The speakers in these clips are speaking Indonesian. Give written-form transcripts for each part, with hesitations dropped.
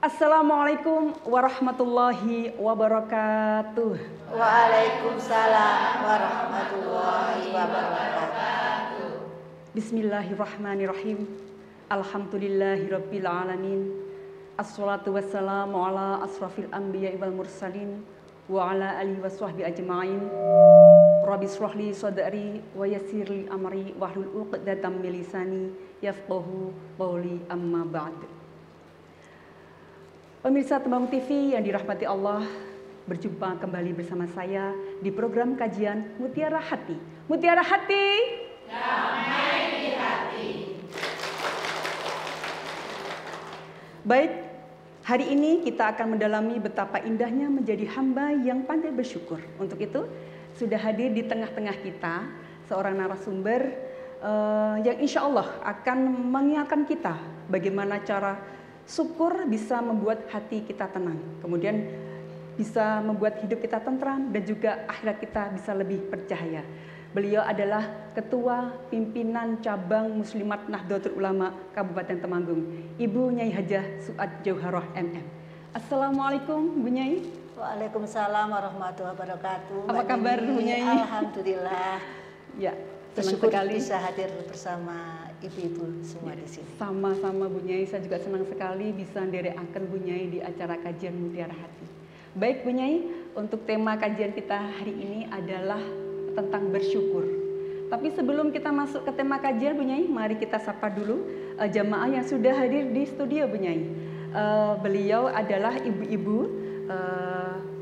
Assalamualaikum warahmatullahi wabarakatuh. Waalaikumsalam warahmatullahi wabarakatuh. Bismillahirrahmanirrahim. Alhamdulillahirabbil alamin. Assalatu wassalamu ala asrafil anbiya'i wal mursalin wa ala alihi washabbihi ajma'in. Rabbi shrahli sadri wa yassirli amri wahlul 'uqdatam min lisani yafqahu qawli, amma ba'd. Pemirsa Temanggung TV yang dirahmati Allah, berjumpa kembali bersama saya di program kajian Mutiara Hati. Mutiara Hati, damai di hati. Baik, hari ini kita akan mendalami betapa indahnya menjadi hamba yang pandai bersyukur. Untuk itu, sudah hadir di tengah-tengah kita seorang narasumber yang insya Allah akan mengingatkan kita bagaimana cara syukur bisa membuat hati kita tenang, kemudian bisa membuat hidup kita tentram dan juga akhirat kita bisa lebih bercahaya. Beliau adalah Ketua Pimpinan Cabang Muslimat Nahdlatul Ulama Kabupaten Temanggung, Ibu Nyai Hajah Su'ad Jauharah MM. Assalamualaikum Bu Nyai. Waalaikumsalam warahmatullahi wabarakatuh. Apa kabar Bu Nyai? Alhamdulillah. Ya, senang bersyukur sekali bisa hadir bersama ibu-ibu semua di sini. Sama-sama Bu Nyai, saya juga senang sekali bisa nderekaken Bu Nyai di acara kajian Mutiara Hati. Baik Bu Nyai, untuk tema kajian kita hari ini adalah tentang bersyukur. Tapi sebelum kita masuk ke tema kajian Bu Nyai, mari kita sapa dulu jamaah yang sudah hadir di studio Bu Nyai. Beliau adalah ibu-ibu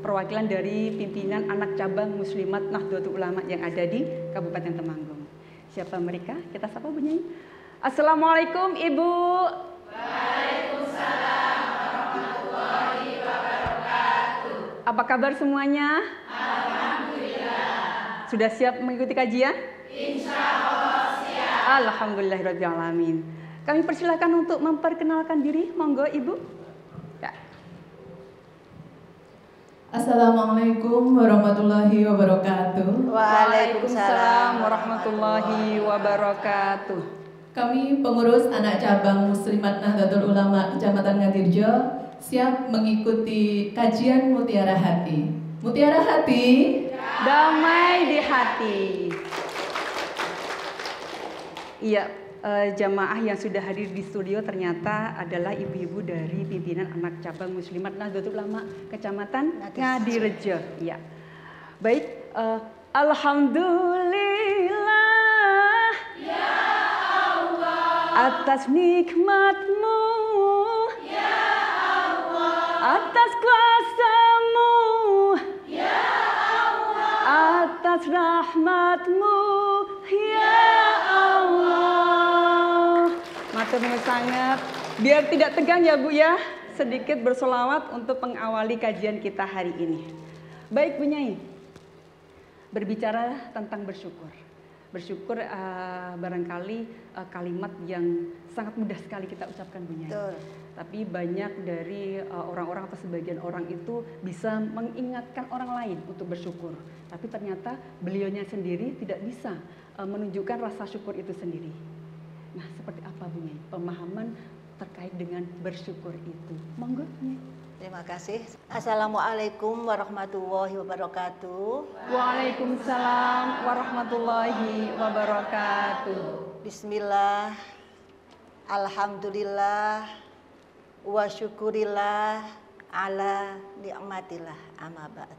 perwakilan dari pimpinan anak cabang Muslimat Nahdlatul Ulama yang ada di Kabupaten Temanggung. Siapa mereka? Kita sapa Bu Nyai. Assalamualaikum Ibu. Waalaikumsalam warahmatullahi wabarakatuh. Apa kabar semuanya? Alhamdulillah. Sudah siap mengikuti kajian? Insya Allah siap. Alhamdulillahirabbil alamin. Kami persilahkan untuk memperkenalkan diri, monggo Ibu. Ya. Assalamualaikum warahmatullahi wabarakatuh. Waalaikumsalam warahmatullahi wabarakatuh. Kami pengurus anak cabang Muslimat Nahdlatul Ulama Kecamatan Ngatirjo siap mengikuti kajian Mutiara Hati. Mutiara Hati, damai di hati. Iya, jamaah yang sudah hadir di studio ternyata adalah ibu-ibu dari pimpinan anak cabang Muslimat Nahdlatul Ulama Kecamatan Ngatirjo. Iya. Baik, alhamdulillah ya Allah atas nikmat-Mu ya Allah, atas kuasa-Mu ya Allah, atas rahmat-Mu ya Allah. Matur nuwun sangat. Biar tidak tegang ya Bu ya, sedikit bersolawat untuk mengawali kajian kita hari ini. Baik Bu Nyai, berbicara tentang bersyukur. Bersyukur barangkali kalimat yang sangat mudah sekali kita ucapkan Bu Nyai. Betul. Tapi banyak dari orang-orang atau sebagian orang itu bisa mengingatkan orang lain untuk bersyukur. Tapi ternyata beliaunya sendiri tidak bisa menunjukkan rasa syukur itu sendiri. Nah, seperti apa Bu Nyai pemahaman terkait dengan bersyukur itu? Monggo Bu Nyai. Terima kasih. Assalamualaikum warahmatullahi wabarakatuh. Waalaikumsalam warahmatullahi wabarakatuh. Bismillah. Alhamdulillah wa syukurillah ala ni'matillah, amma ba'd.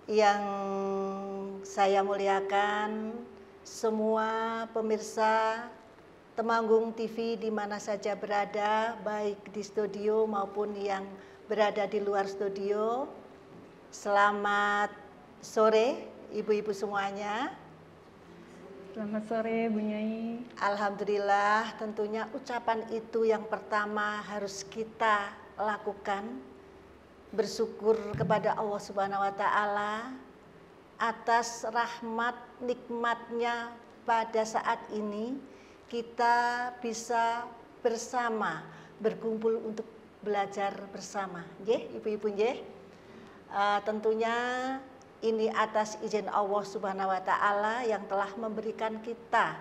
Yang saya muliakan semua pemirsa Temanggung TV di mana saja berada, baik di studio maupun yang berada di luar studio. Selamat sore ibu-ibu semuanya. Selamat sore Bu Nyai. Alhamdulillah, tentunya ucapan itu yang pertama harus kita lakukan. Bersyukur kepada Allah Subhanahu wa Ta'ala atas rahmat nikmatnya pada saat ini kita bisa bersama berkumpul untuk belajar bersama. Nggih, ibu-ibu nggih. Tentunya ini atas izin Allah Subhanahu wa Ta'ala yang telah memberikan kita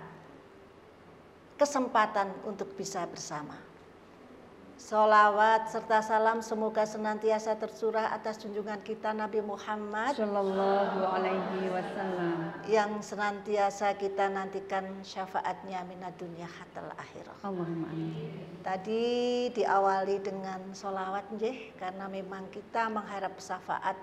kesempatan untuk bisa bersama. Sholawat serta salam semoga senantiasa tercurah atas junjungan kita Nabi Muhammad Sallallahu alaihi wasallam. yang senantiasa kita nantikan syafaatnya minad dunya hatal akhirah. Allahumma amin. Tadi diawali dengan sholawat nggih, karena memang kita mengharap syafaat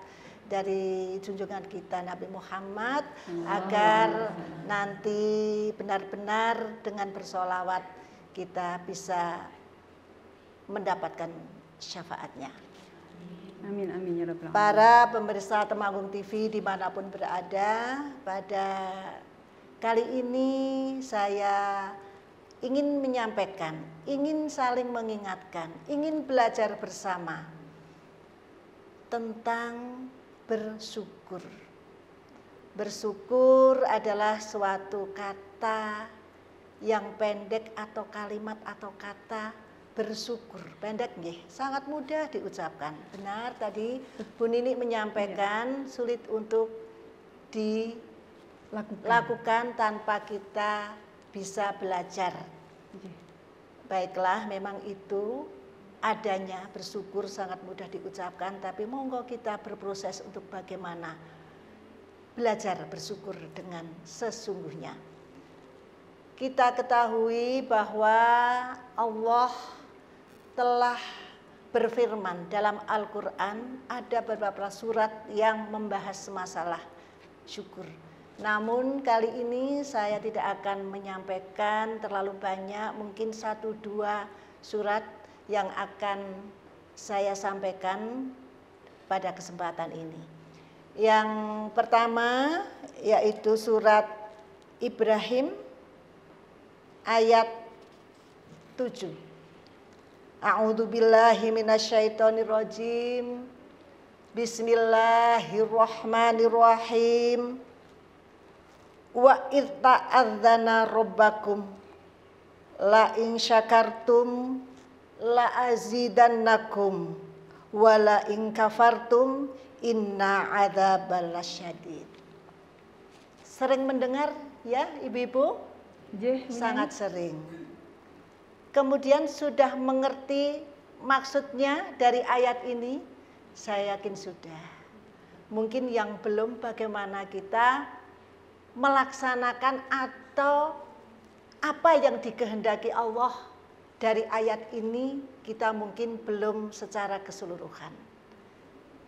dari junjungan kita Nabi Muhammad agar nanti benar-benar dengan bersolawat kita bisa mendapatkan syafaatnya. Amin amin ya rabbal alamin. Para pemirsa Temanggung TV dimanapun berada, pada kali ini saya ingin menyampaikan, ingin saling mengingatkan, ingin belajar bersama tentang bersyukur. Bersyukur adalah suatu kata yang pendek atau kalimat atau kata bersyukur. Pendek nggih, sangat mudah diucapkan. Benar tadi Bu Nini menyampaikan sulit untuk dilakukan tanpa kita bisa belajar. Baiklah, memang itu adanya bersyukur sangat mudah diucapkan, tapi monggo kita berproses untuk bagaimana belajar bersyukur dengan sesungguhnya. Kita ketahui bahwa Allah telah berfirman dalam Al-Quran, ada beberapa surat yang membahas masalah syukur. Namun kali ini saya tidak akan menyampaikan terlalu banyak, mungkin 1-2 surat yang akan saya sampaikan pada kesempatan ini. Yang pertama yaitu surat Ibrahim ayat 7. A'udzubillahi minasyaitonirrajim. Bismillahirrahmanirrahim. Wa idh ta'adzana rabbakum la in syakartum la azidannakum wa la in kafartum inna adzabal lasyadid. Sering mendengar ya ibu-ibu? Sangat sering. Kemudian sudah mengerti maksudnya dari ayat ini? Saya yakin sudah. Mungkin yang belum, bagaimana kita melaksanakan atau apa yang dikehendaki Allah dari ayat ini, kita mungkin belum secara keseluruhan.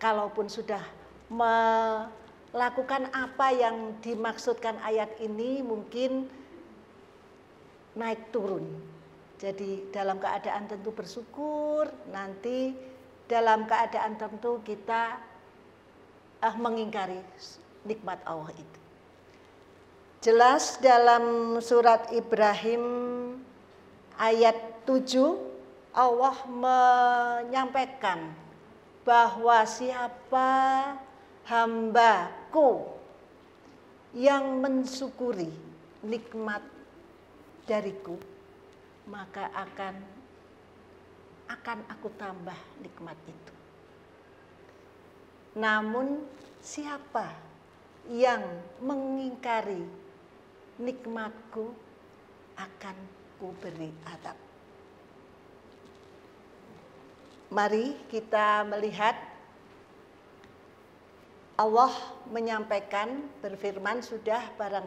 Kalaupun sudah melakukan apa yang dimaksudkan ayat ini, mungkin naik turun. Jadi dalam keadaan tentu bersyukur, nanti dalam keadaan tentu kita mengingkari nikmat Allah itu. Jelas dalam surat Ibrahim ayat 7 Allah menyampaikan bahwa siapa hambaku yang mensyukuri nikmat dariku, maka akan aku tambah nikmat itu. Namun siapa yang mengingkari nikmatku, akan kuberi azab. Mari kita melihat Allah menyampaikan, berfirman, sudah barang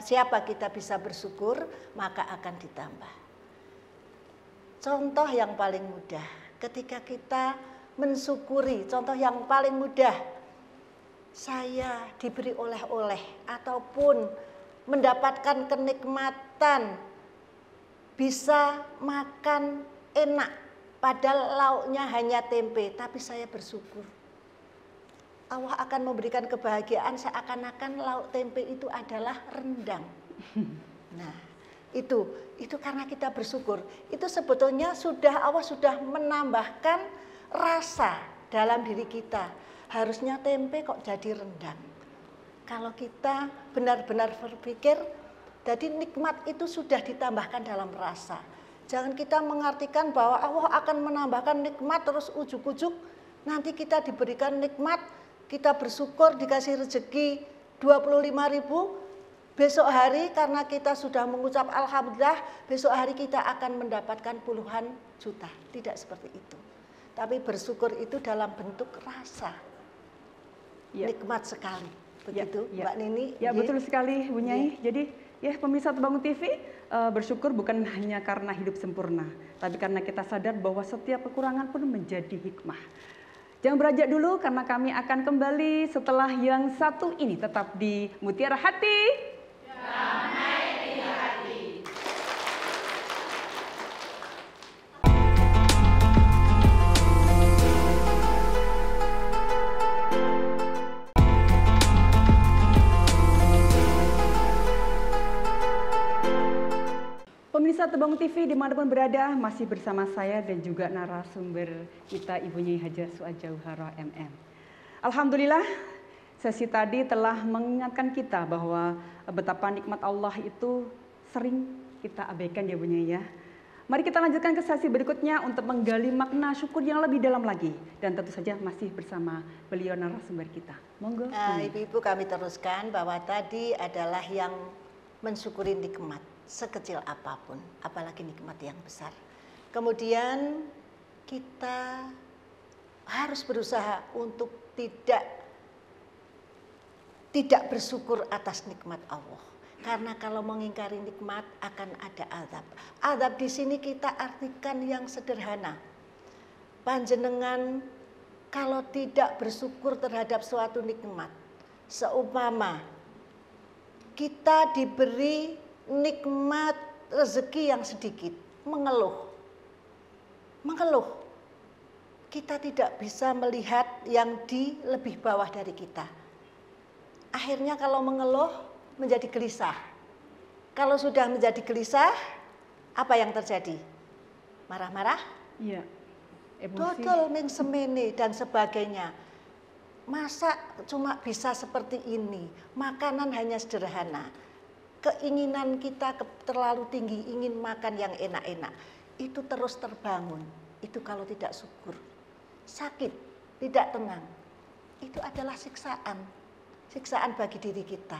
siapa kita bisa bersyukur, maka akan ditambah. Contoh yang paling mudah, ketika kita mensyukuri, contoh yang paling mudah, saya diberi oleh-oleh ataupun mendapatkan kenikmatan, bisa makan enak, padahal lauknya hanya tempe, tapi saya bersyukur. Allah akan memberikan kebahagiaan seakan-akan lauk tempe itu adalah rendang. Nah, itu karena kita bersyukur. Itu sebetulnya Allah sudah menambahkan rasa dalam diri kita. Harusnya tempe kok jadi rendang. Kalau kita benar-benar berpikir, jadi nikmat itu sudah ditambahkan dalam rasa. Jangan kita mengartikan bahwa Allah akan menambahkan nikmat terus ujuk-ujuk nanti kita diberikan nikmat, kita bersyukur dikasih rezeki 25.000, Besok hari karena kita sudah mengucap alhamdulillah, besok hari kita akan mendapatkan puluhan juta. Tidak seperti itu. Tapi bersyukur itu dalam bentuk rasa. Ya. Nikmat sekali. Begitu, ya. Mbak Nini. Ya, betul sekali Bu Nyai. Jadi ya pemirsa Terbangun TV, bersyukur bukan hanya karena hidup sempurna, tapi karena kita sadar bahwa setiap kekurangan pun menjadi hikmah. Jangan beranjak dulu karena kami akan kembali setelah yang satu ini, tetap di Mutiara Hati. Damai di hati. Pemirsa Terbangun TV dimanapun berada, masih bersama saya dan juga narasumber kita Ibu Nyai Hajah Suajauhara MM. Alhamdulillah, sesi tadi telah mengingatkan kita bahwa betapa nikmat Allah itu sering kita abaikan ya Bu Nyai ya. Mari kita lanjutkan ke sesi berikutnya untuk menggali makna syukur yang lebih dalam lagi. Dan tentu saja masih bersama beliau narasumber kita. Monggo. Ibu-ibu kami teruskan bahwa tadi adalah yang mensyukuri nikmat sekecil apapun, apalagi nikmat yang besar. Kemudian kita harus berusaha untuk tidak bersyukur atas nikmat Allah. Karena kalau mengingkari nikmat akan ada azab. Azab di sini kita artikan yang sederhana. Panjenengan kalau tidak bersyukur terhadap suatu nikmat, seumpama kita diberi nikmat rezeki yang sedikit, mengeluh. Kita tidak bisa melihat yang di lebih bawah dari kita. Akhirnya kalau mengeluh menjadi gelisah. Kalau sudah menjadi gelisah, apa yang terjadi? Marah-marah? Iya. Dodol ming semene dan sebagainya. Masa cuma bisa seperti ini? Makanan hanya sederhana. Keinginan kita terlalu tinggi, ingin makan yang enak-enak. Itu terus terbangun. Itu kalau tidak syukur. Sakit, tidak tenang. Itu adalah siksaan. Siksaan bagi diri kita.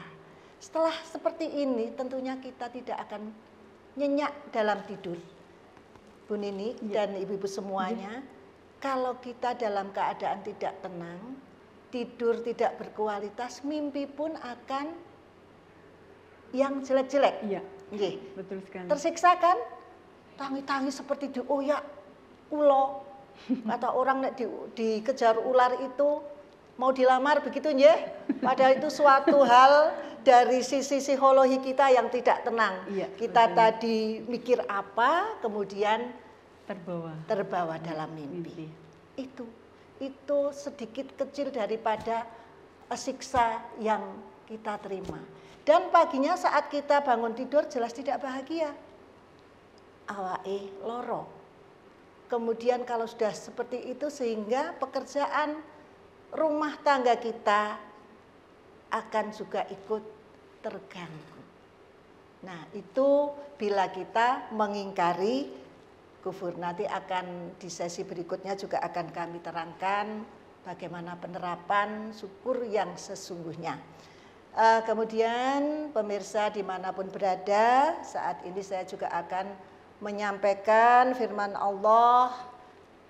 Setelah seperti ini tentunya kita tidak akan nyenyak dalam tidur. Bu Nini dan ibu-ibu semuanya, kalau kita dalam keadaan tidak tenang, tidur tidak berkualitas, mimpi pun akan yang jelek-jelek. Iya, betul sekali. Tersiksa kan? Tangi-tangi seperti dioyak ulo. Kata orang dikejar ular itu mau dilamar begitu ya. Padahal itu suatu hal dari sisi psikologi kita yang tidak tenang. Iya, kita betul. tadi mikir apa, kemudian terbawa dalam mimpi. Itu sedikit kecil daripada siksa yang kita terima. Dan paginya saat kita bangun tidur jelas tidak bahagia. Awake loro. Kemudian kalau sudah seperti itu sehingga pekerjaan rumah tangga kita akan juga ikut terganggu. Nah, itu bila kita mengingkari kufur. Nanti akan di sesi berikutnya juga akan kami terangkan bagaimana penerapan syukur yang sesungguhnya. Kemudian pemirsa dimanapun berada, saat ini saya juga akan menyampaikan firman Allah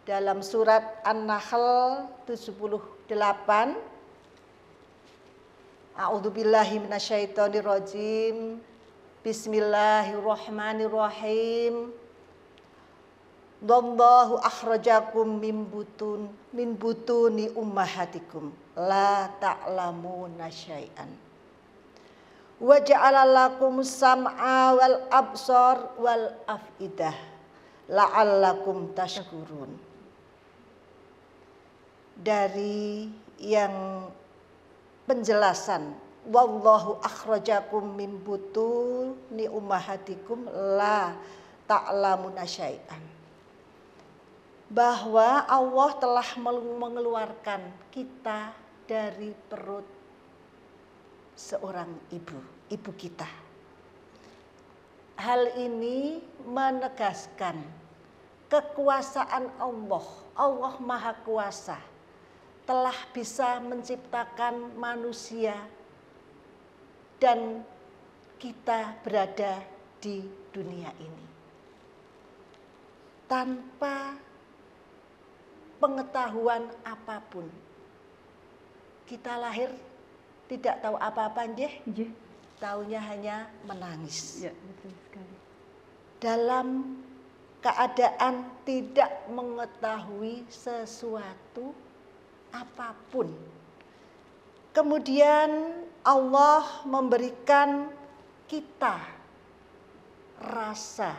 dalam surat An-Nahl 78. A'udzubillahi minasyaitonirrajim. Bismillahirrahmanirrahim. Wallahu akhrajakum min butuni ummahatikum la ta'lamuna syai'an. Wa ja'ala lakum sam'a wal absar wal afidah la'allakum tashkurun. Dari yang penjelasan wallahu akhrajakum min butuni ummahatikum la ta'lamuna syai'an, bahwa Allah telah mengeluarkan kita dari perut seorang ibu kita. Hal ini menegaskan kekuasaan Allah. Allah Maha Kuasa telah bisa menciptakan manusia dan kita berada di dunia ini. Tanpa pengetahuan apapun. Kita lahir tidak tahu apa-apa, nggih. Taunya hanya menangis. Ya, betul sekali. Dalam keadaan tidak mengetahui sesuatu apapun. Kemudian Allah memberikan kita rasa,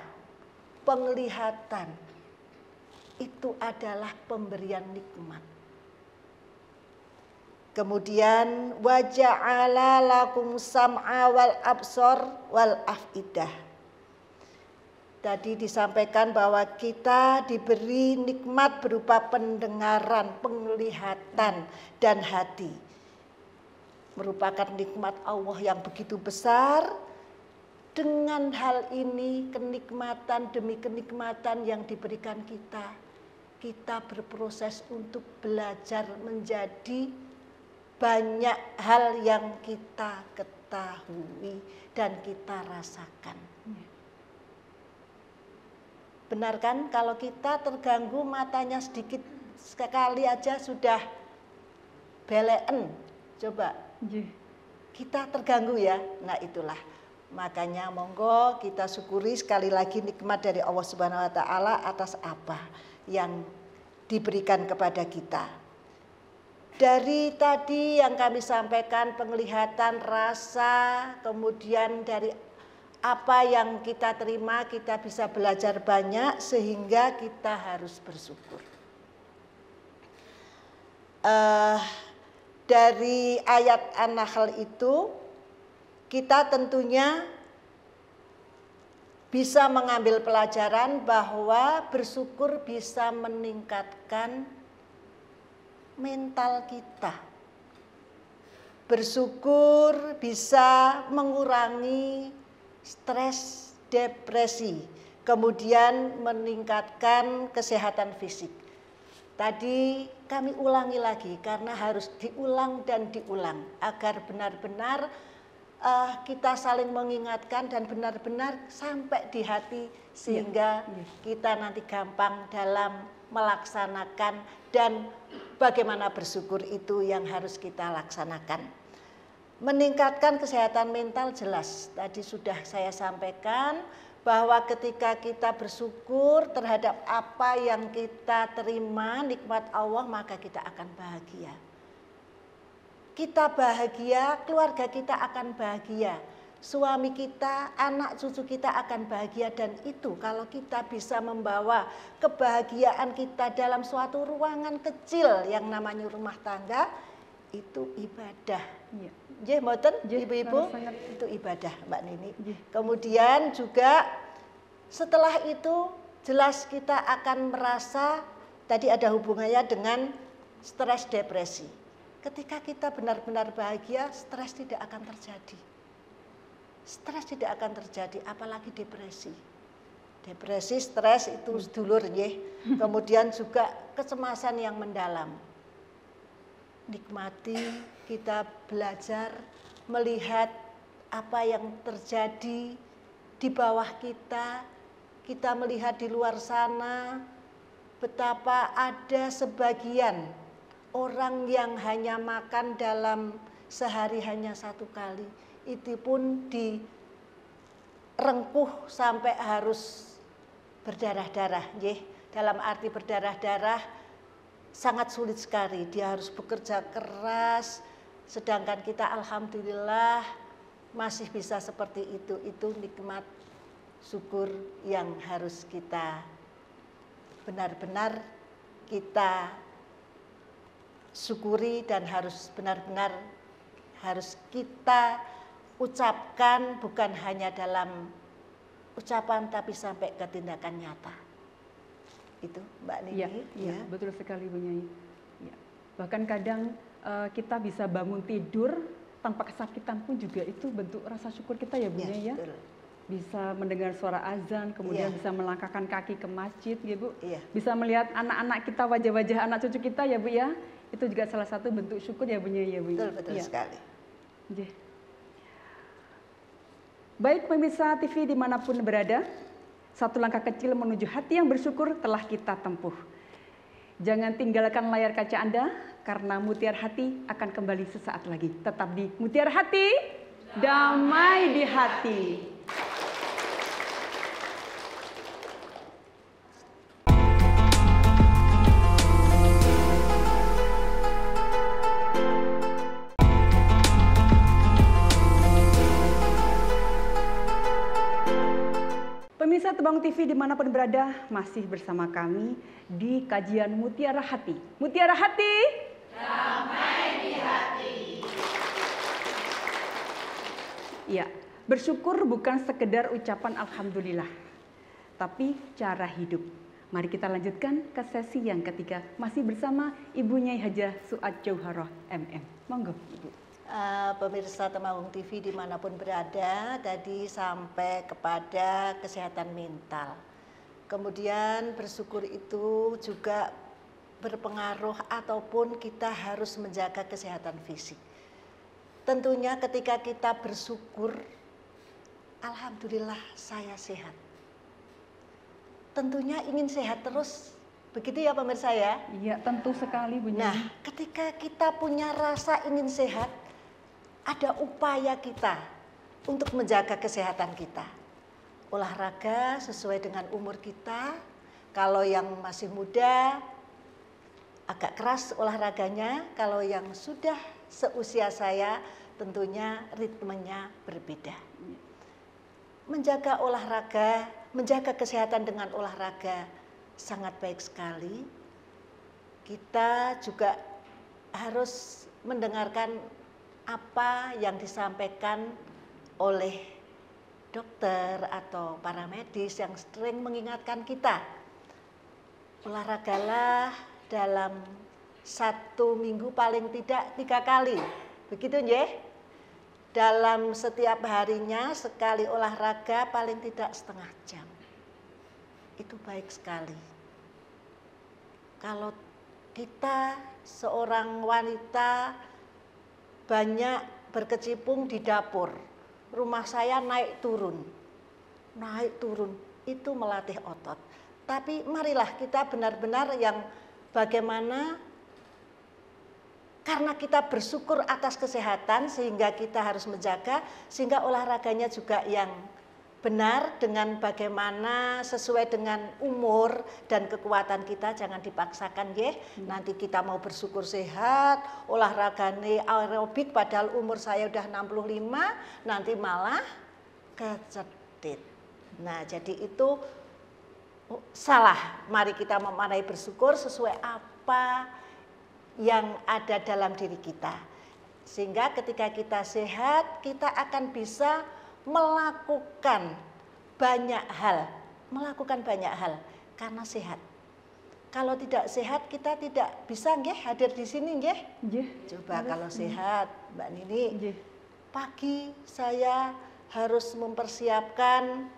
penglihatan. Itu adalah pemberian nikmat. Kemudian wa ja'ala lakum sam'a wal absar wal afidah. Tadi disampaikan bahwa kita diberi nikmat berupa pendengaran, penglihatan, dan hati. Merupakan nikmat Allah yang begitu besar. Dengan hal ini, kenikmatan demi kenikmatan yang diberikan kita berproses untuk belajar menjadi banyak hal yang kita ketahui dan kita rasakan. Benar kan, kalau kita terganggu matanya sedikit sekali aja sudah belen, coba kita terganggu ya. Nah itulah, makanya monggo kita syukuri sekali lagi nikmat dari Allah Subhanahu wa taala atas apa yang diberikan kepada kita. Dari tadi yang kami sampaikan, penglihatan, rasa, kemudian dari apa yang kita terima, kita bisa belajar banyak sehingga kita harus bersyukur. Dari ayat An-Nahl itu kita tentunya bisa mengambil pelajaran bahwa bersyukur bisa meningkatkan mental kita. Bersyukur bisa mengurangi stres, depresi, kemudian meningkatkan kesehatan fisik. Tadi kami ulangi lagi karena harus diulang dan diulang agar benar-benar kita saling mengingatkan dan benar-benar sampai di hati sehingga kita nanti gampang dalam melaksanakan dan bagaimana bersyukur itu yang harus kita laksanakan. Meningkatkan kesehatan mental jelas, tadi sudah saya sampaikan bahwa ketika kita bersyukur terhadap apa yang kita terima, nikmat Allah, maka kita akan bahagia. Kita bahagia, keluarga kita akan bahagia, suami kita, anak cucu kita akan bahagia. Dan itu kalau kita bisa membawa kebahagiaan kita dalam suatu ruangan kecil yang namanya rumah tangga, itu ibadah. Nggih mboten ibu-ibu, itu ibadah Mbak Nini. Kemudian juga setelah itu jelas kita akan merasa tadi ada hubungannya dengan stres depresi. Ketika kita benar-benar bahagia, stres tidak akan terjadi. Stres tidak akan terjadi, apalagi depresi. Depresi, stres itu sedulur nggih. Kemudian juga kecemasan yang mendalam. Nikmati, kita belajar melihat apa yang terjadi di bawah kita. Kita melihat di luar sana betapa ada sebagian orang yang hanya makan dalam sehari hanya satu kali. Itu pun direngkuh sampai harus berdarah-darah. Dalam arti berdarah-darah sangat sulit sekali. Dia harus bekerja keras. Sedangkan kita alhamdulillah masih bisa seperti itu. Itu nikmat syukur yang harus kita benar-benar kita syukuri dan harus benar-benar harus kita ucapkan, bukan hanya dalam ucapan tapi sampai ke tindakan nyata. Itu Mbak Nini. Ya, betul sekali Bu Nyai. Ya. Bahkan kadang kita bisa bangun tidur tanpa kesakitan pun juga itu bentuk rasa syukur kita ya Bu Nyai ya. Betul. Bisa mendengar suara azan, kemudian bisa melangkahkan kaki ke masjid ya Bu. Bisa melihat anak-anak kita, wajah-wajah anak cucu kita ya Bu ya. Itu juga salah satu bentuk syukur ya Bu Nyai ya Bu. Betul sekali. Baik pemirsa TV dimanapun berada, satu langkah kecil menuju hati yang bersyukur telah kita tempuh. Jangan tinggalkan layar kaca Anda, karena Mutiara Hati akan kembali sesaat lagi. Tetap di Mutiara Hati, damai di hati. Pemirsa Temanggung TV dimanapun berada, masih bersama kami di kajian Mutiara Hati. Mutiara Hati, damai di hati. Ya, bersyukur bukan sekedar ucapan alhamdulillah, tapi cara hidup. Mari kita lanjutkan ke sesi yang ketiga, masih bersama Ibu Nyai Hajah Suad Jauharoh MM. Monggo, Ibu. Pemirsa Temanggung TV dimanapun berada, tadi sampai kepada kesehatan mental. Kemudian bersyukur itu juga berpengaruh ataupun kita harus menjaga kesehatan fisik. Tentunya ketika kita bersyukur, alhamdulillah saya sehat. Tentunya ingin sehat terus, begitu ya pemirsa ya? Iya, tentu sekali Bu Nyai. Nah, ketika kita punya rasa ingin sehat, ada upaya kita untuk menjaga kesehatan kita. Olahraga sesuai dengan umur kita. Kalau yang masih muda, agak keras olahraganya. Kalau yang sudah seusia saya, tentunya ritmenya berbeda. Menjaga olahraga, menjaga kesehatan dengan olahraga sangat baik sekali. Kita juga harus mendengarkan apa yang disampaikan oleh dokter atau para medis yang sering mengingatkan kita. Olahragalah dalam 1 minggu paling tidak 3 kali. Begitu nggih? Dalam setiap harinya sekali olahraga paling tidak setengah jam. Itu baik sekali. Kalau kita seorang wanita banyak berkecimpung di dapur, rumah saya naik turun, itu melatih otot. Tapi marilah kita benar-benar yang bagaimana, karena kita bersyukur atas kesehatan sehingga kita harus menjaga, sehingga olahraganya juga yang benar dengan bagaimana sesuai dengan umur dan kekuatan kita, jangan dipaksakan ya. Nanti kita mau bersyukur sehat, olahragane aerobik padahal umur saya udah 65, nanti malah kecedit. Nah, jadi itu salah. Mari kita memaknai bersyukur sesuai apa yang ada dalam diri kita. Sehingga ketika kita sehat, kita akan bisa melakukan banyak hal karena sehat. Kalau tidak sehat kita tidak bisa nggih hadir di sini nggih. Coba kalau sehat, Mbak Nini. Pagi saya harus mempersiapkan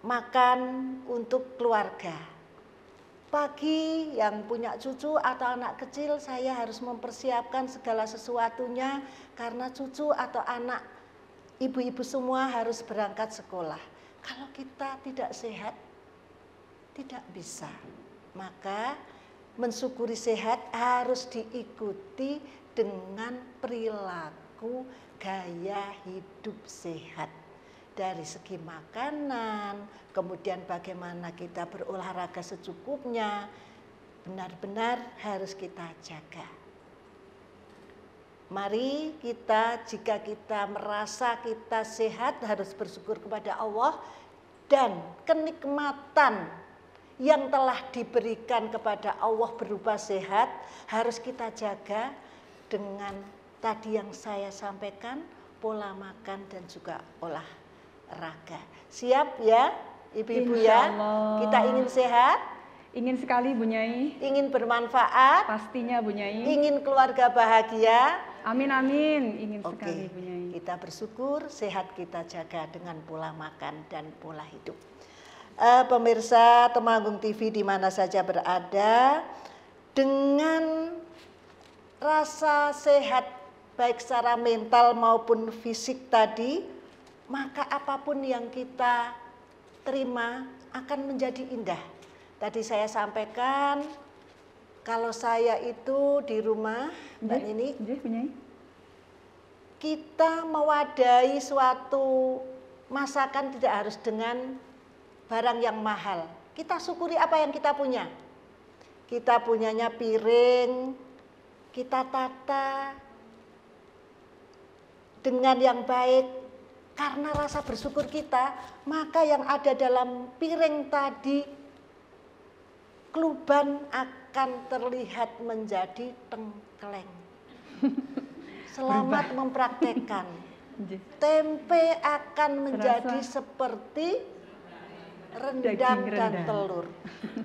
makan untuk keluarga. Pagi yang punya cucu atau anak kecil, saya harus mempersiapkan segala sesuatunya karena cucu atau anak ibu-ibu semua harus berangkat sekolah. Kalau kita tidak sehat, tidak bisa. Maka mensyukuri sehat harus diikuti dengan perilaku gaya hidup sehat. Dari segi makanan, kemudian bagaimana kita berolahraga secukupnya, benar-benar harus kita jaga. Mari kita, jika kita merasa kita sehat, harus bersyukur kepada Allah, dan kenikmatan yang telah diberikan kepada Allah berupa sehat harus kita jaga dengan tadi yang saya sampaikan, pola makan dan juga olahraga. Siap ya ibu-ibu ya? Kita ingin sehat? Ingin sekali Bu Nyai. Ingin bermanfaat? Pastinya Bu Nyai. Ingin keluarga bahagia? Amin amin, ingin sekali Bu Nyai. Kita bersyukur, sehat kita jaga dengan pola makan dan pola hidup. Pemirsa Temanggung TV di mana saja berada, dengan rasa sehat baik secara mental maupun fisik tadi, maka apapun yang kita terima akan menjadi indah. Tadi saya sampaikan, kalau saya itu di rumah, Mbak Nini, kita mewadahi suatu masakan tidak harus dengan barang yang mahal. Kita syukuri apa yang kita punya. Kita punyanya piring, kita tata dengan yang baik. Karena rasa bersyukur kita, maka yang ada dalam piring tadi, kluban akan terlihat menjadi tengkleng. Selamat mempraktekkan. Tempe akan menjadi seperti rendang dan telur.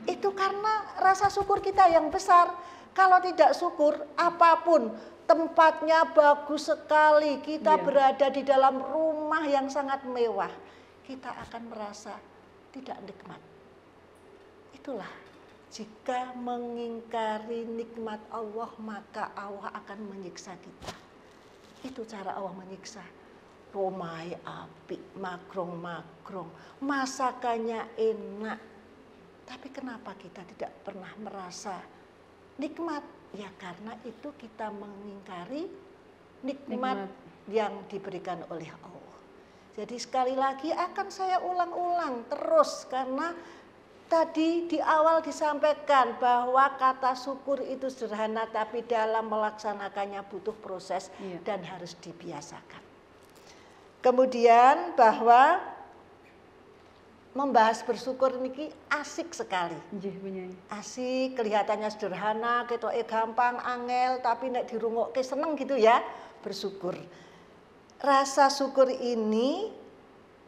Itu karena rasa syukur kita yang besar. Kalau tidak syukur, apapun tempatnya bagus sekali, kita berada di dalam rumah yang sangat mewah, kita akan merasa tidak nikmat. Itulah, jika mengingkari nikmat Allah, maka Allah akan menyiksa kita. Itu cara Allah menyiksa. Romai api, magrong-magrong, masakannya enak. Tapi kenapa kita tidak pernah merasa nikmat? Ya karena itu kita mengingkari nikmat yang diberikan oleh Allah. Jadi sekali lagi akan saya ulang-ulang terus, karena tadi di awal disampaikan bahwa kata syukur itu sederhana, tapi dalam melaksanakannya butuh proses dan harus dibiasakan. Kemudian bahwa membahas bersyukur ini asik sekali. Asik, kelihatannya sederhana, ketoke gampang, angel, tapi nek dirungokke seneng gitu ya, bersyukur. Rasa syukur ini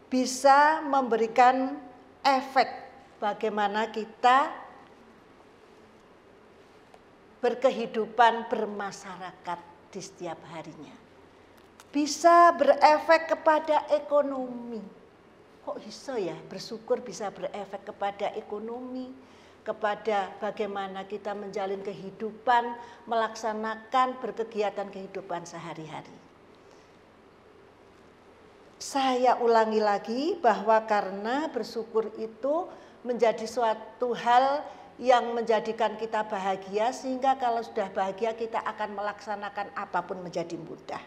bisa memberikan efek bagaimana kita berkehidupan bermasyarakat di setiap harinya. Bisa berefek kepada ekonomi. Kok bisa ya bersyukur bisa berefek kepada ekonomi, kepada bagaimana kita menjalin kehidupan, melaksanakan berkegiatan kehidupan sehari-hari. Saya ulangi lagi bahwa karena bersyukur itu menjadi suatu hal yang menjadikan kita bahagia, sehingga kalau sudah bahagia kita akan melaksanakan apapun menjadi mudah.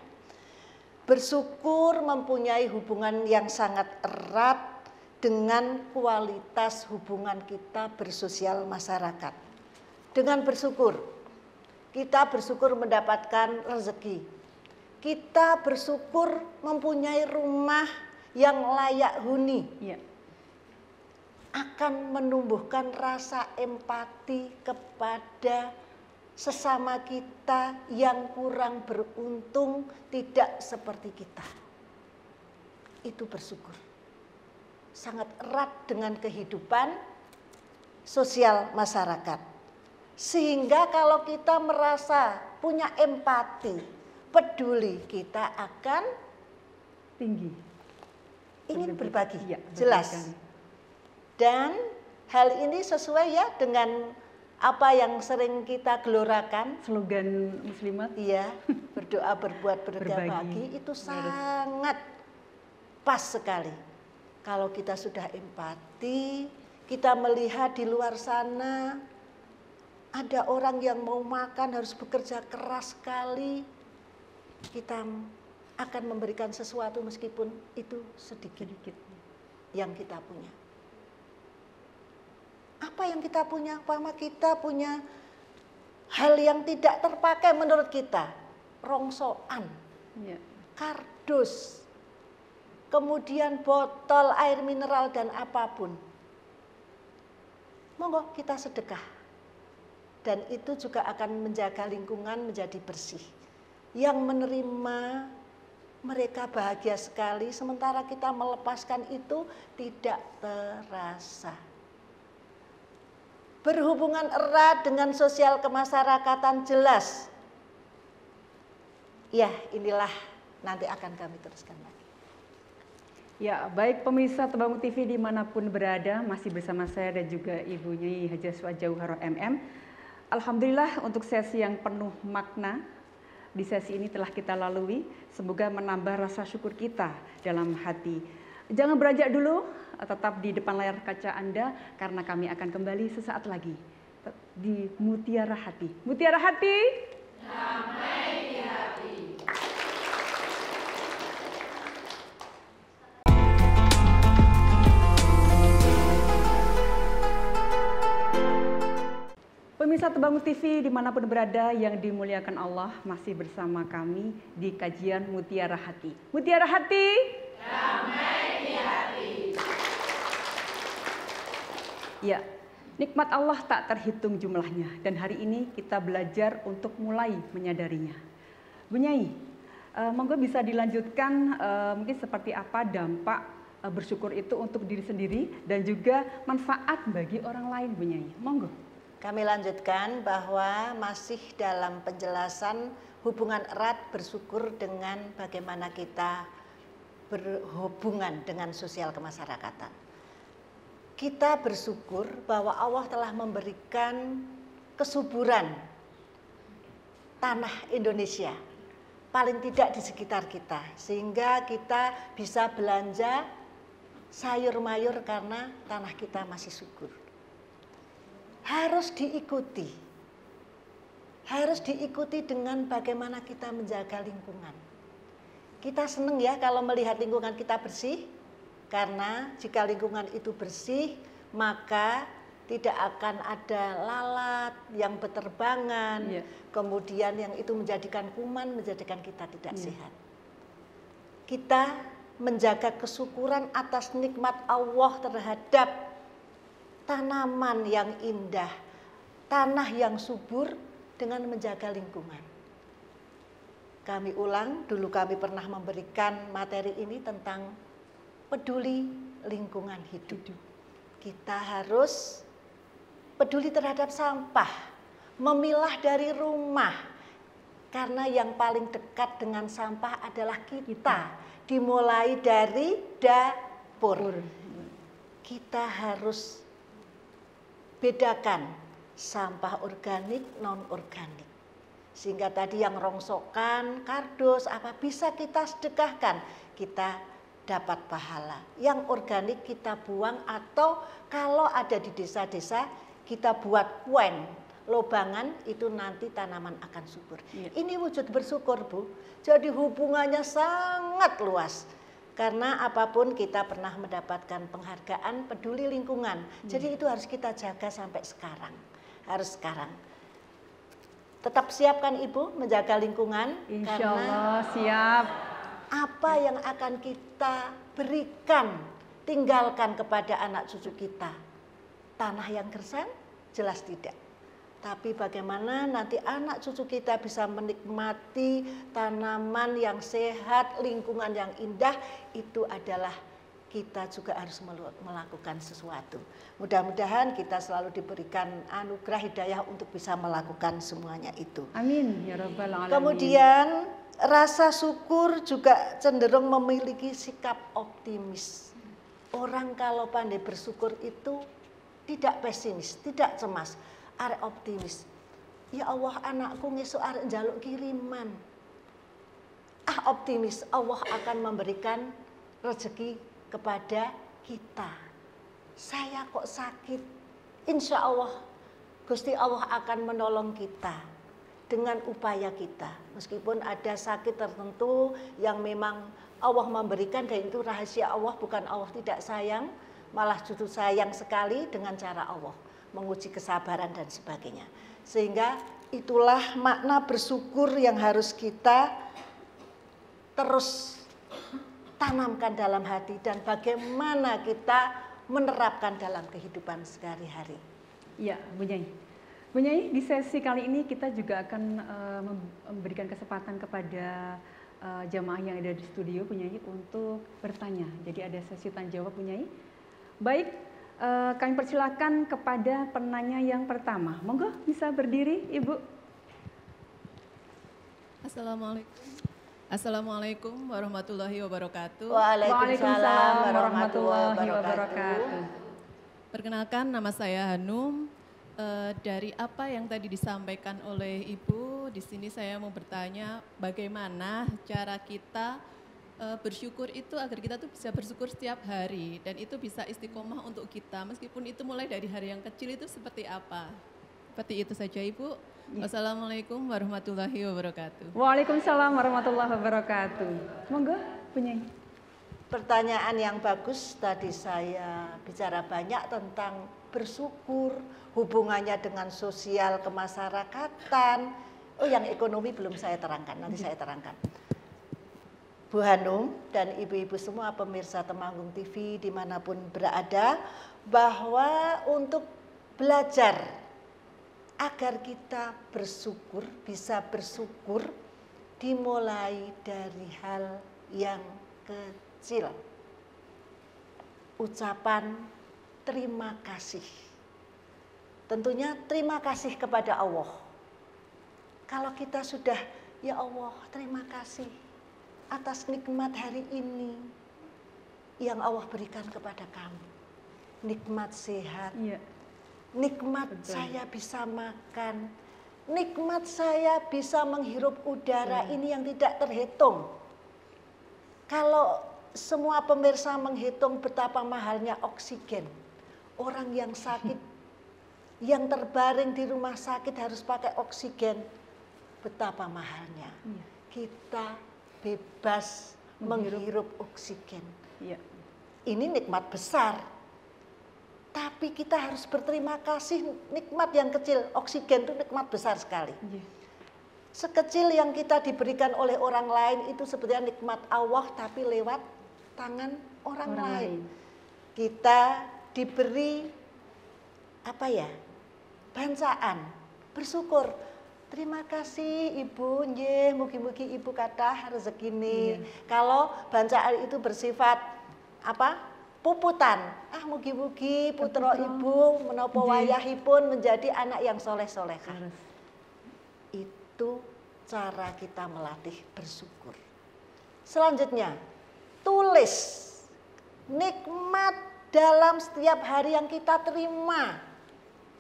Bersyukur mempunyai hubungan yang sangat erat dengan kualitas hubungan kita bersosial masyarakat. Dengan bersyukur, kita bersyukur mendapatkan rezeki. Kita bersyukur mempunyai rumah yang layak huni. Akan menumbuhkan rasa empati kepada sesama kita yang kurang beruntung, tidak seperti kita. Itu bersyukur. Sangat erat dengan kehidupan sosial masyarakat. Sehingga kalau kita merasa punya empati, peduli, kita akan tinggi. Ingin berbagi, jelas. Dan hal ini sesuai ya dengan apa yang sering kita gelorakan, slogan muslimat, berdoa berbuat berbagi, itu sangat pas sekali. Kalau kita sudah empati, kita melihat di luar sana ada orang yang mau makan harus bekerja keras sekali, kita akan memberikan sesuatu meskipun itu sedikit yang kita punya. Apa yang kita punya? Umpama kita punya hal yang tidak terpakai menurut kita, rongsokan, kardus, kemudian botol air mineral dan apapun. Monggo kita sedekah. Dan itu juga akan menjaga lingkungan menjadi bersih. Yang menerima mereka bahagia sekali, sementara kita melepaskan itu tidak terasa. Berhubungan erat dengan sosial kemasyarakatan jelas. Ya, inilah nanti akan kami teruskan lagi. Ya, baik pemirsa Tebangun TV dimanapun berada, masih bersama saya dan juga Ibu Nyai Hajah Suat Jauharo MM. Alhamdulillah untuk sesi yang penuh makna, di sesi ini telah kita lalui. Semoga menambah rasa syukur kita dalam hati. Jangan beranjak dulu, tetap di depan layar kaca Anda karena kami akan kembali sesaat lagi di Mutiara Hati. Mutiara Hati. Damai di hati. Pemirsa Tebangus TV dimanapun berada yang dimuliakan Allah, masih bersama kami di kajian Mutiara Hati. Mutiara Hati, damai di hati. Ya, nikmat Allah tak terhitung jumlahnya dan hari ini kita belajar untuk mulai menyadarinya. Bu Nyai, monggo bisa dilanjutkan mungkin seperti apa dampak bersyukur itu untuk diri sendiri dan juga manfaat bagi orang lain, Bu Nyai. Monggo. Kami lanjutkan bahwa masih dalam penjelasan hubungan erat bersyukur dengan bagaimana kita berhubungan dengan sosial kemasyarakatan. Kita bersyukur bahwa Allah telah memberikan kesuburan tanah Indonesia, paling tidak di sekitar kita, sehingga kita bisa belanja sayur mayur karena tanah kita masih subur. Harus diikuti dengan bagaimana kita menjaga lingkungan. Kita senang ya kalau melihat lingkungan kita bersih, karena jika lingkungan itu bersih maka tidak akan ada lalat yang berterbangan, kemudian yang itu menjadikan kuman, menjadikan kita tidak sehat. Kita menjaga kesyukuran atas nikmat Allah terhadap tanaman yang indah, tanah yang subur dengan menjaga lingkungan. Kami ulang, dulu kami pernah memberikan materi ini tentang peduli lingkungan hidup. Kita harus peduli terhadap sampah, memilah dari rumah, karena yang paling dekat dengan sampah adalah kita. Dimulai dari dapur. Kita harus bedakan sampah organik, non-organik. Sehingga tadi yang rongsokan, kardus, apa bisa kita sedekahkan, kita dapat pahala. Yang organik kita buang atau kalau ada di desa-desa kita buat kuen, lobangan, itu nanti tanaman akan subur. Ini wujud bersyukur, Bu. Jadi hubungannya sangat luas. Karena apapun kita pernah mendapatkan penghargaan peduli lingkungan. Jadi itu harus kita jaga sampai sekarang. Harus sekarang. Tetap siapkan Ibu menjaga lingkungan. Insya Allah siap. Apa yang akan kita berikan, tinggalkan kepada anak cucu kita? Tanah yang gersang? Jelas tidak. Tapi bagaimana nanti anak cucu kita bisa menikmati tanaman yang sehat, lingkungan yang indah, itu adalah kita juga harus melakukan sesuatu. Mudah-mudahan kita selalu diberikan anugerah hidayah untuk bisa melakukan semuanya itu. Amin ya rabbal alamin. Kemudian rasa syukur juga cenderung memiliki sikap optimis. Orang kalau pandai bersyukur itu tidak pesimis, tidak cemas. Arek optimis. Ya Allah, anakku ngesuk arek njaluk kiriman. Optimis, Allah akan memberikan rezeki kepada kita. Saya kok sakit, insya Allah Gusti Allah akan menolong kita dengan upaya kita. Meskipun ada sakit tertentu yang memang Allah memberikan, dan itu rahasia Allah, bukan Allah tidak sayang, malah justru sayang sekali dengan cara Allah menguji kesabaran dan sebagainya. Sehingga itulah makna bersyukur yang harus kita terus tanamkan dalam hati dan bagaimana kita menerapkan dalam kehidupan sehari-hari. Ya, Bu Nyai. Bu Nyai, di sesi kali ini kita juga akan memberikan kesempatan kepada jamaah yang ada di studio, Bu Nyai, untuk bertanya. Jadi ada sesi tanya jawab, Bu Nyai. Baik, kami persilakan kepada penanya yang pertama. Monggo bisa berdiri, Ibu. Assalamualaikum warahmatullahi wabarakatuh. Waalaikumsalam warahmatullahi wabarakatuh. Perkenalkan, nama saya Hanum. Dari apa yang tadi disampaikan oleh Ibu, di sini saya mau bertanya bagaimana cara kita bersyukur itu agar kita tuh bisa bersyukur setiap hari dan itu bisa istiqomah untuk kita meskipun itu mulai dari hari yang kecil itu seperti apa. Seperti itu saja Ibu. Wassalamualaikum warahmatullahi wabarakatuh. Waalaikumsalam warahmatullahi wabarakatuh. Monggo penyanyi. Pertanyaan yang bagus, tadi saya bicara banyak tentang bersyukur, hubungannya dengan sosial kemasyarakatan. Oh, yang ekonomi belum saya terangkan, nanti saya terangkan. Bu Hanum dan ibu-ibu semua pemirsa Temanggung TV dimanapun berada, bahwa untuk belajar agar kita bersyukur, bisa bersyukur, dimulai dari hal yang kecil. Ucapan terima kasih. Tentunya terima kasih kepada Allah. Kalau kita sudah, ya Allah terima kasih atas nikmat hari ini yang Allah berikan kepada kami. Nikmat sehat, nikmat saya bisa makan, nikmat saya bisa menghirup udara ini yang tidak terhitung. Kalau semua pemirsa menghitung betapa mahalnya oksigen, orang yang sakit, yang terbaring di rumah sakit harus pakai oksigen, betapa mahalnya. Kita bebas menghirup oksigen. Ini nikmat besar. Tapi kita harus berterima kasih, nikmat yang kecil, oksigen itu nikmat besar sekali. Sekecil yang kita diberikan oleh orang lain itu sebenarnya nikmat Allah tapi lewat tangan orang lain. Kita diberi apa ya? Bancaan, bersyukur. Terima kasih Ibu, nggih, mugi-mugi Ibu kathah rezekine. Kalau bancaan itu bersifat apa? Puputan. Ah, mugi-mugi putra Ibu menapa wayahipun menjadi anak yang soleh-solehah. Itu cara kita melatih bersyukur. Selanjutnya, tulis nikmat dalam setiap hari yang kita terima.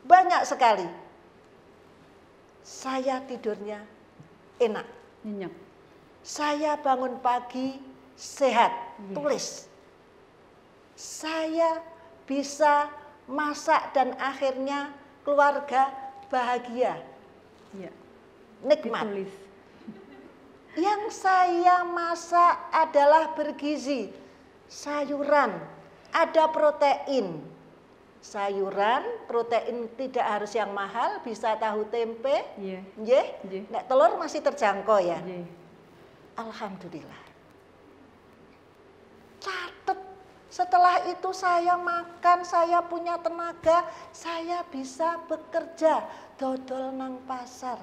Banyak sekali. Saya tidurnya enak, nyenyak. Saya bangun pagi sehat, tulis. Saya bisa masak dan akhirnya keluarga bahagia. Nikmat. Ditulis. Yang saya masak adalah bergizi, sayuran, ada protein. Sayuran, protein tidak harus yang mahal, bisa tahu tempe, nggih. Nek telur masih terjangkau ya. Alhamdulillah. Catet, setelah itu saya makan, saya punya tenaga, saya bisa bekerja, dodol nang pasar.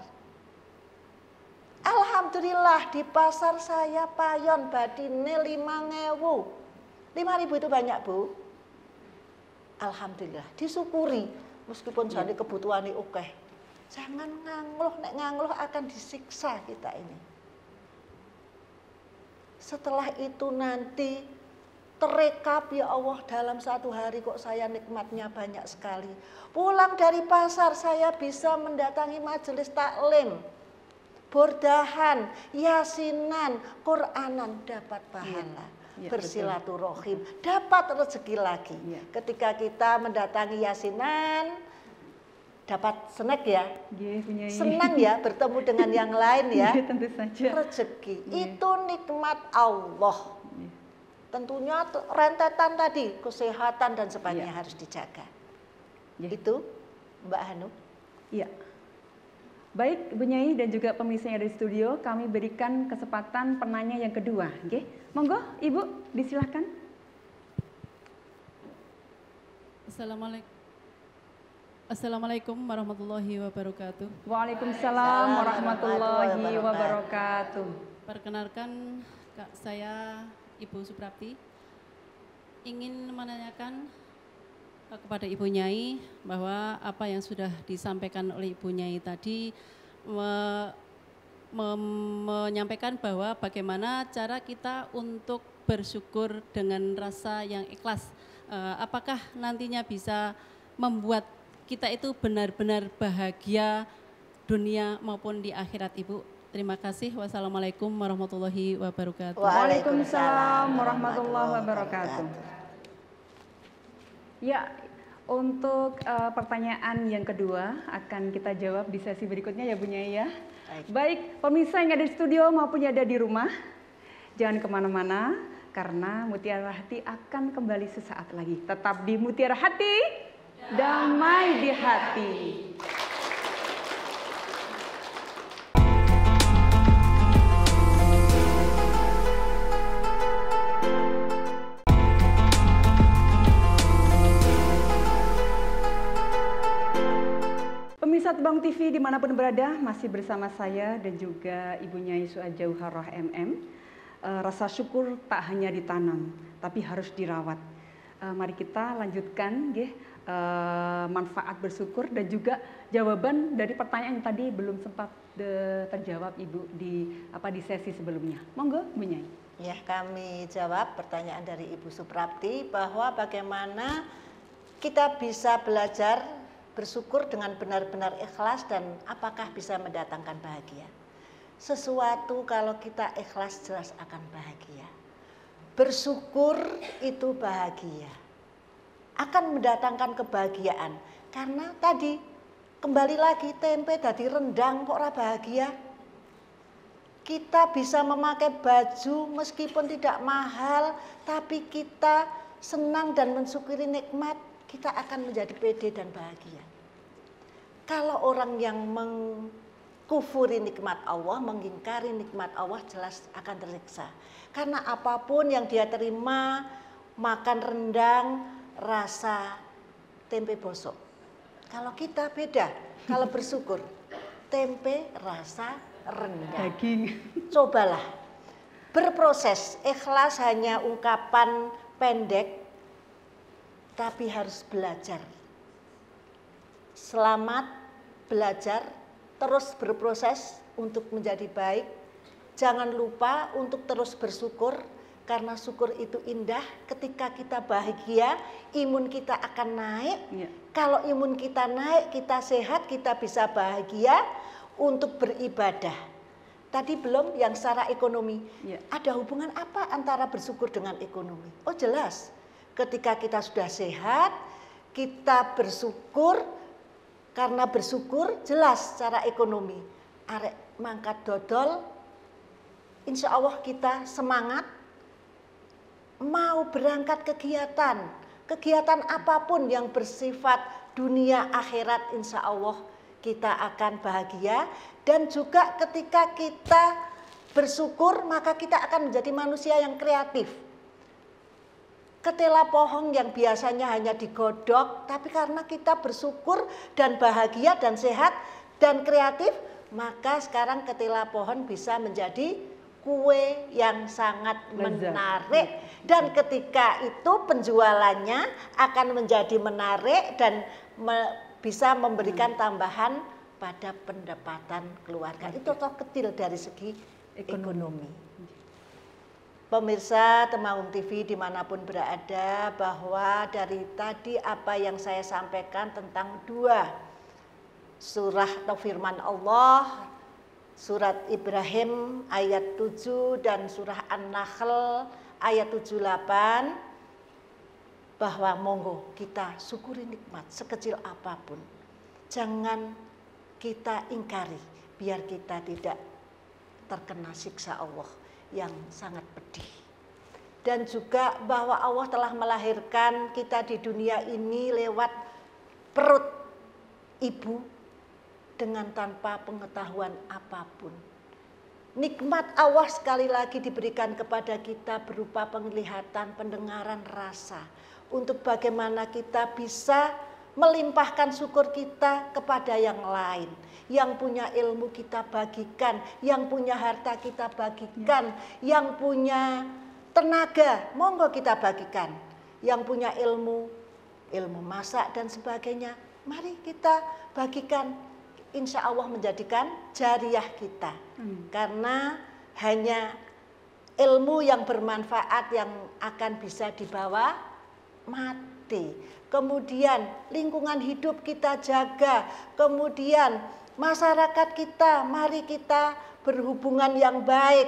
Alhamdulillah di pasar saya payon badine 5.000. 5.000 itu banyak, Bu. Alhamdulillah, disyukuri meskipun jadi kebutuhan ini oke. Jangan ngangluh, nek ngangluh akan disiksa kita ini. Setelah itu nanti terekap, ya Allah, dalam satu hari kok saya nikmatnya banyak sekali. Pulang dari pasar saya bisa mendatangi majelis taklim, bordahan, yasinan, Quranan, dapat pahala. Bersilaturahim, dapat rezeki lagi. Ketika kita mendatangi yasinan, dapat snack ya. Senang ya bertemu dengan yang lain ya. Tentu saja. Rezeki itu nikmat Allah. Tentunya rentetan tadi, kesehatan dan sebagainya harus dijaga. Itu Mbak Hanum. Iya. Baik, Ibu Nyai dan juga pemirsa yang ada di studio, kami berikan kesempatan penanya yang kedua. Monggo, Ibu, disilahkan. Assalamualaikum warahmatullahi wabarakatuh. Waalaikumsalam warahmatullahi wabarakatuh. Perkenalkan, saya Ibu Suprapti. Ingin menanyakan kepada Ibu Nyai bahwa apa yang sudah disampaikan oleh Ibu Nyai tadi menyampaikan bahwa bagaimana cara kita untuk bersyukur dengan rasa yang ikhlas. Apakah nantinya bisa membuat kita itu benar-benar bahagia dunia maupun di akhirat Ibu. Terima kasih. Wassalamualaikum warahmatullahi wabarakatuh. Waalaikumsalam warahmatullahi wabarakatuh. Ya, untuk pertanyaan yang kedua akan kita jawab di sesi berikutnya ya Bu Nyai ya. Baik, pemirsa yang ada di studio maupun yang ada di rumah, jangan kemana-mana karena Mutiara Hati akan kembali sesaat lagi. Tetap di Mutiara Hati, damai di hati. Pemirsa Tebang TV dimanapun berada, masih bersama saya dan juga Ibu Nyai Su'ajah Jauharah MM. Rasa syukur tak hanya ditanam, tapi harus dirawat. Mari kita lanjutkan manfaat bersyukur dan juga jawaban dari pertanyaan yang tadi belum sempat terjawab Ibu di sesi sebelumnya. Monggo Bu Nyai. Ya, kami jawab pertanyaan dari Ibu Suprapti bahwa bagaimana kita bisa belajar bersyukur dengan benar-benar ikhlas dan apakah bisa mendatangkan bahagia. Sesuatu kalau kita ikhlas jelas akan bahagia. Bersyukur itu bahagia. Akan mendatangkan kebahagiaan. Karena tadi kembali lagi tempe tadi rendang kok ora bahagia. Kita bisa memakai baju meskipun tidak mahal, tapi kita senang dan mensyukuri nikmat, kita akan menjadi pede dan bahagia. Kalau orang yang mengkufuri nikmat Allah, mengingkari nikmat Allah jelas akan tersiksa. Karena apapun yang dia terima, makan rendang, rasa tempe bosok. Kalau kita beda, kalau bersyukur, tempe rasa rendang. Daging. Cobalah, berproses, ikhlas hanya ungkapan pendek, tapi harus belajar. Selamat belajar, terus berproses untuk menjadi baik. Jangan lupa untuk terus bersyukur, karena syukur itu indah. Ketika kita bahagia, imun kita akan naik. Ya. Kalau imun kita naik, kita sehat, kita bisa bahagia untuk beribadah. Tadi belum yang secara ekonomi. Ya. Ada hubungan apa antara bersyukur dengan ekonomi? Oh jelas, ketika kita sudah sehat, kita bersyukur. Karena bersyukur jelas secara ekonomi. Arek mangkat dodol, insya Allah kita semangat. Mau berangkat kegiatan. Kegiatan apapun yang bersifat dunia akhirat insya Allah kita akan bahagia. Dan juga ketika kita bersyukur maka kita akan menjadi manusia yang kreatif. Ketela pohon yang biasanya hanya digodok, tapi karena kita bersyukur dan bahagia dan sehat dan kreatif, maka sekarang ketela pohon bisa menjadi kue yang sangat menarik. Dan ketika itu penjualannya akan menjadi menarik dan bisa memberikan tambahan pada pendapatan keluarga. Itu contoh kecil dari segi ekonomi. Pemirsa Temanggung TV dimanapun berada, bahwa dari tadi apa yang saya sampaikan tentang dua surah atau firman Allah, surat Ibrahim ayat 7 dan surah An-Nahl ayat 78, bahwa monggo kita syukuri nikmat sekecil apapun. Jangan kita ingkari biar kita tidak terkena siksa Allah yang sangat pedih. Dan juga bahwa Allah telah melahirkan kita di dunia ini lewat perut ibu dengan tanpa pengetahuan apapun. Nikmat Allah sekali lagi diberikan kepada kita berupa penglihatan, pendengaran, rasa. Untuk bagaimana kita bisa melimpahkan syukur kita kepada yang lain. Yang punya ilmu kita bagikan, yang punya harta kita bagikan, yang punya tenaga, monggo kita bagikan. Yang punya ilmu masak dan sebagainya, mari kita bagikan. Insya Allah menjadikan jariah kita. Karena hanya ilmu yang bermanfaat yang akan bisa dibawa mati. Kemudian lingkungan hidup kita jaga. Kemudian masyarakat kita, mari kita berhubungan yang baik.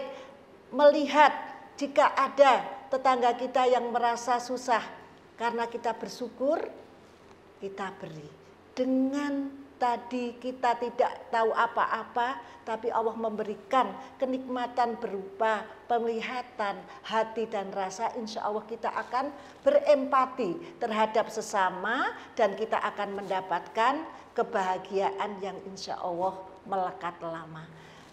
Melihat jika ada tetangga kita yang merasa susah. Karena kita bersyukur, kita beri. Dengan tadi kita tidak tahu apa-apa, tapi Allah memberikan kenikmatan berupa penglihatan, hati dan rasa. Insya Allah kita akan berempati terhadap sesama dan kita akan mendapatkan kebahagiaan yang insya Allah melekat lama.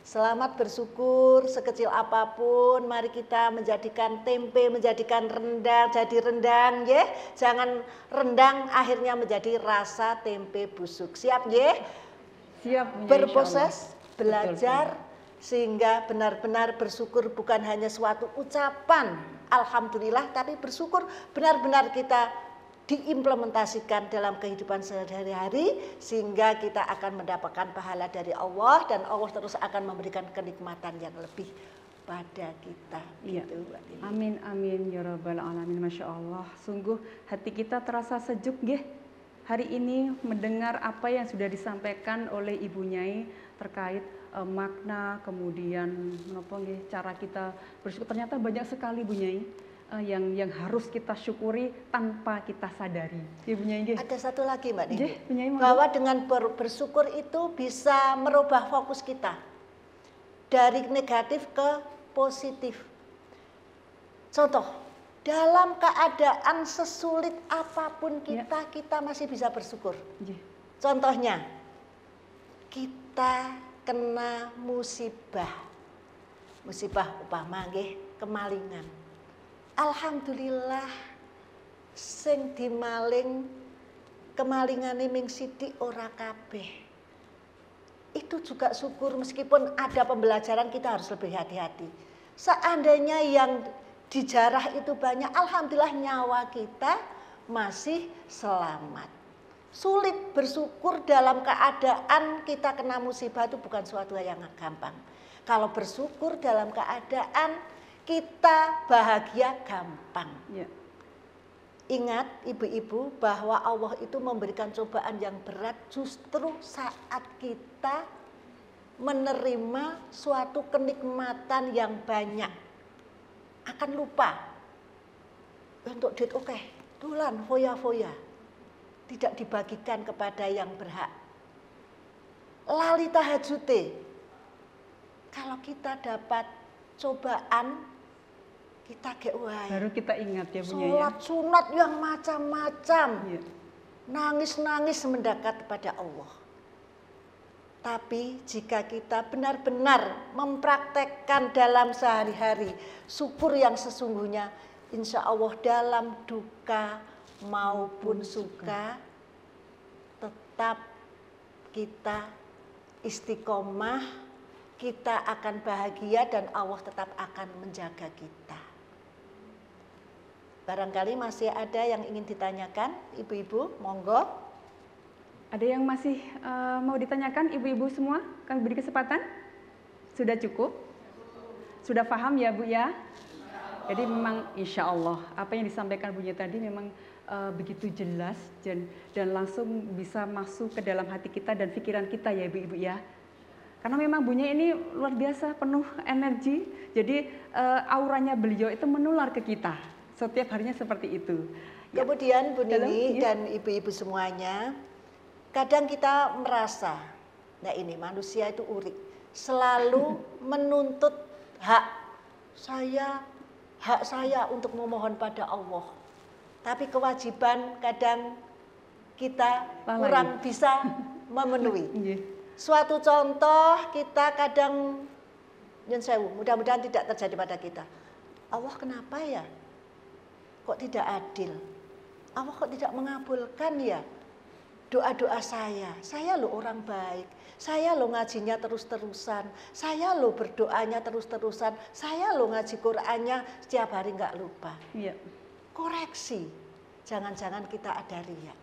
Selamat bersyukur sekecil apapun, mari kita menjadikan tempe, menjadikan rendang, jadi rendang ya. Jangan rendang akhirnya menjadi rasa tempe busuk. Siap ya? Siap. Berproses, belajar, betul. Sehingga benar-benar bersyukur bukan hanya suatu ucapan alhamdulillah, tapi bersyukur benar-benar kita diimplementasikan dalam kehidupan sehari-hari sehingga kita akan mendapatkan pahala dari Allah dan Allah terus akan memberikan kenikmatan yang lebih pada kita. Iya. Gitu, Mbak Dini. Amin amin ya rabbal alamin. Masya Allah, sungguh hati kita terasa sejuk nggih. Hari ini mendengar apa yang sudah disampaikan oleh Ibu Nyai terkait makna, kemudian menapa nggih cara kita bersyukur. Ternyata banyak sekali Bu Nyai yang harus kita syukuri tanpa kita sadari. Ibu Nyai nggih. Ada satu lagi Mbak Dini, Bu Nyai, bahwa dengan bersyukur itu bisa merubah fokus kita dari negatif ke positif. Contoh, dalam keadaan sesulit apapun kita, kita masih bisa bersyukur. Contohnya, kita kena musibah upama nggih, kemalingan. Alhamdulillah sing dimaling kemalingane ming sithik ora kabeh. Itu juga syukur, meskipun ada pembelajaran kita harus lebih hati-hati. Seandainya yang dijarah itu banyak, alhamdulillah nyawa kita masih selamat. Sulit bersyukur dalam keadaan kita kena musibah itu bukan suatu yang gampang. Kalau bersyukur dalam keadaan kita bahagia gampang. Ya. Ingat ibu-ibu bahwa Allah itu memberikan cobaan yang berat justru saat kita menerima suatu kenikmatan yang banyak. Akan lupa untuk duit oke, tulan foya-foya. Tidak dibagikan kepada yang berhak. Lali tahajute. Kalau kita dapat cobaan, kita baru kita ingat ya Bu Nyai. Sholat sunat yang macam-macam. Ya. Nangis-nangis mendekat kepada Allah. Tapi jika kita benar-benar mempraktekkan dalam sehari-hari syukur yang sesungguhnya, insya Allah dalam duka maupun suka tetap kita istiqomah, kita akan bahagia dan Allah tetap akan menjaga kita. Barangkali masih ada yang ingin ditanyakan, ibu-ibu, monggo. Ada yang masih mau ditanyakan, ibu-ibu semua? Kami beri kesempatan. Sudah cukup? Sudah paham ya Bu ya? Jadi memang insya Allah apa yang disampaikan Bu Nyai tadi memang begitu jelas dan langsung bisa masuk ke dalam hati kita dan pikiran kita ya ibu-ibu ya. Karena memang Bu Nyai ini luar biasa, penuh energi. Jadi auranya beliau itu menular ke kita. Setiap harinya seperti itu. Kemudian Bu Nini dan ibu-ibu semuanya, kadang kita merasa, nah ini manusia itu urik, selalu menuntut hak saya untuk memohon pada Allah. Tapi kewajiban kadang kita kurang bisa memenuhi. Suatu contoh kita kadang, nyun sewu, mudah-mudahan tidak terjadi pada kita. Allah kenapa ya? Kok tidak adil? Allah kok tidak mengabulkan ya doa-doa saya? Saya loh orang baik, saya loh ngajinya terus-terusan, saya loh berdoanya terus-terusan, saya loh ngaji Qur'annya setiap hari nggak lupa. Iya. Koreksi, jangan-jangan kita ada riya.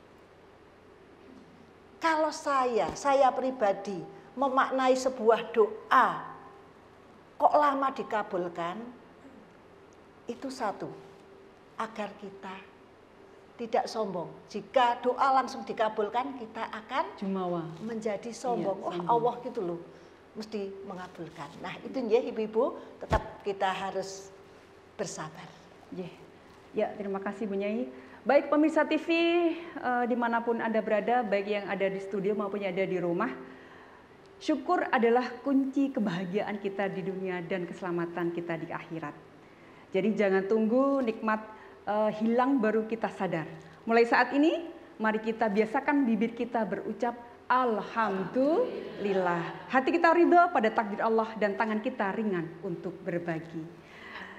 Kalau saya pribadi memaknai sebuah doa kok lama dikabulkan, itu satu, agar kita tidak sombong. Jika doa langsung dikabulkan, kita akan Jumawa. menjadi sombong. Iya, Wah, sombong. Allah gitu loh, mesti mengabulkan. Nah itu ya ibu-ibu, tetap kita harus bersabar. Ya, terima kasih Bu Nyai. Baik pemirsa TV dimanapun Anda berada, baik yang ada di studio maupun yang ada di rumah, syukur adalah kunci kebahagiaan kita di dunia dan keselamatan kita di akhirat. Jadi jangan tunggu nikmat hilang baru kita sadar. Mulai saat ini, mari kita biasakan bibir kita berucap Alhamdulillah. Hati kita ridho pada takdir Allah dan tangan kita ringan untuk berbagi.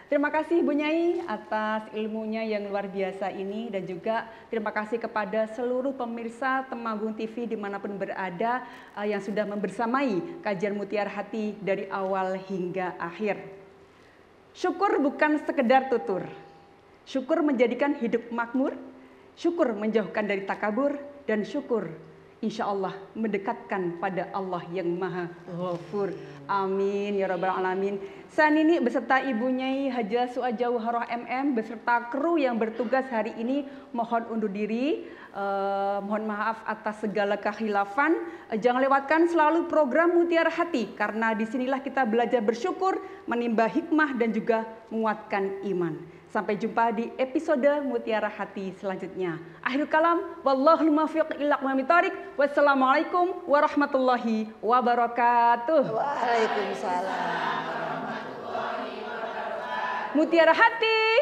Terima kasih Bu Nyai atas ilmunya yang luar biasa ini, dan juga terima kasih kepada seluruh pemirsa Temanggung TV dimanapun berada yang sudah membersamai kajian Mutiara Hati dari awal hingga akhir. Syukur bukan sekedar tutur, syukur menjadikan hidup makmur, syukur menjauhkan dari takabur, dan syukur insya Allah mendekatkan pada Allah yang Maha Ghafur. Amin ya rabbal alamin. Saya Nini beserta Ibu Nyai Hajah Suajauharah MM beserta kru yang bertugas hari ini mohon undur diri. Mohon maaf atas segala kekhilafan. Jangan lewatkan selalu program Mutiara Hati, karena disinilah kita belajar bersyukur, menimba hikmah dan juga menguatkan iman. Sampai jumpa di episode Mutiara Hati selanjutnya. Akhirul kalam, wallahul muwaffiq ila aqwamit thoriq. Wassalamualaikum warahmatullahi wabarakatuh. Waalaikumsalam. Mutiara Hati.